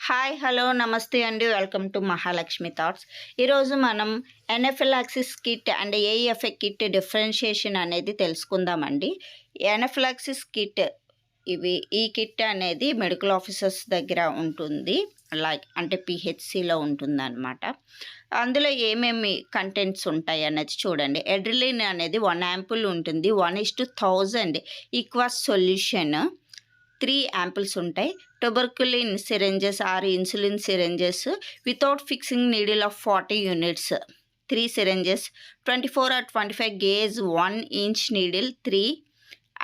Hi hello నమస్తే అండి welcome to Mahalakshmi thoughts. ఈరోజు మనం ఎనఫిలాక్సిస్ కిట్ అండ్ ఏఈఎఫ్ఏ కిట్ డిఫరెన్షియేషన్ అనేది తెలుసుకుందామండి. ఎనఫిలాక్సిస్ కిట్ ఈ కిట్ అనేది మెడికల్ ఆఫీసర్స్ దగ్గర ఉంటుంది, లైక్ అంటే పిహెచ్సిలో ఉంటుందన్నమాట. అందులో ఏమేమి కంటెంట్స్ ఉంటాయి అన్నది చూడండి. ఎడ్రిలిన్ అనేది 1 యాంపుల్ ఉంటుంది. 1:1000 ఈక్వాస్ సొల్యూషన్ 3 యాంపుల్స్ ఉంటాయి. Tuberculin syringes or insulin syringes without fixing needle of 40 units 3 syringes. 24 or 25 gauge 1 inch needle 3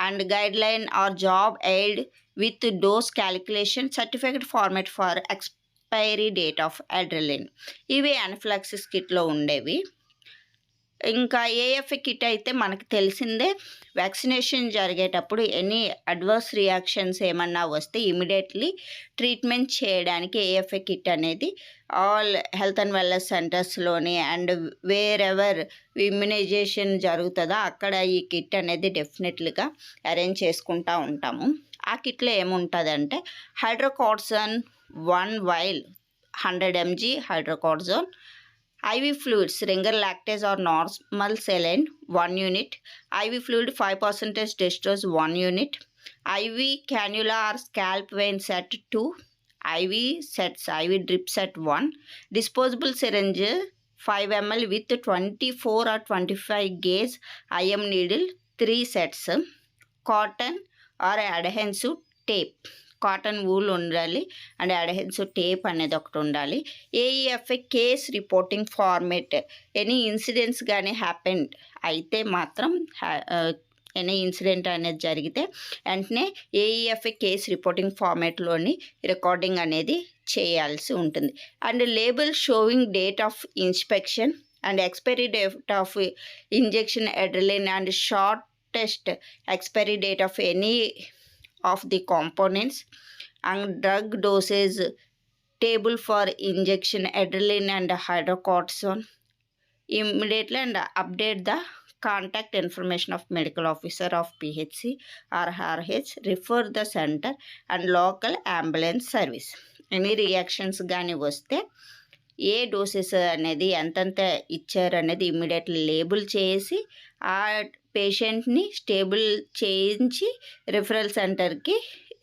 and guideline or job aid with dose calculation certificate format for expiry date of adrenaline. ఇవి అనఫిలాక్సిస్ కిట్లో ఉండేవి. ఇంకా AFA kit అయితే మనకు తెలిసిందే. Vaccination జరిగేటప్పుడు any adverse reactions ఏమన్నా వస్తే immediately treatment చేయడానికి ఏఎఫ్ఏ కిట్ అనేది ఆల్ హెల్త్ అండ్ వెల్నెస్ సెంటర్స్లోని అండ్ వేరెవర్ ఇమ్యునైజేషన్ జరుగుతుందో అక్కడ ఈ కిట్ అనేది డెఫినెట్లీగా అరేంజ్ చేసుకుంటూ ఉంటాము. ఆ కిట్లో ఏముంటుందంటే hydrocortisone 1 vial 100 mg hydrocortisone, IV fluids, ringer lactase or normal saline 1 unit, IV fluid 5% dextrose 1 unit, IV cannula or scalp vein set 2, IV sets, IV drip set 1, disposable syringe 5 ml with 24 or 25 gauge IM needle 3 sets, cotton or adhesive tape, cotton wool ఉండాలి and adhesive tape అనేది ఒకటి ఉండాలి. AEFI case reporting format, any incidents కానీ happen అయితే మాత్రం any incident అనేది జరిగితే వెంటనే ఏఈఎఫ్ఏ కేస్ రిపోర్టింగ్ ఫార్మేట్లోని రికార్డింగ్ అనేది చేయాల్సి ఉంటుంది. And label showing date of inspection and expiry date of injection adrenaline and shortest expiry date of any of the components and drug dosage table for injection adrenaline and hydrocortisone immediately and update the contact information of medical officer of PHC or RH, refer the center and local ambulance service. Any reactions కానీ వస్తే ఏ doses అనేది ఎంతంత ఇచ్చారు అనేది immediately label చేసి ఆ పేషెంట్ని stable చేయించి referral సెంటర్కి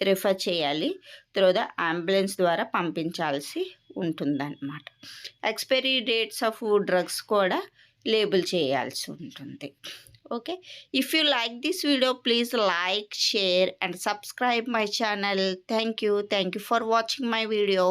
రిఫర్ చేయాలి. తర్వాత అంబులెన్స్ ద్వారా పంపించాల్సి ఉంటుందన్నమాట. ఎక్స్పైరీ డేట్స్ ఆఫ్ డ్రగ్స్ కూడా లేబుల్ చేయాల్సి ఉంటుంది. Okay, if you like this video please like, share and subscribe my channel. Thank you for watching my video.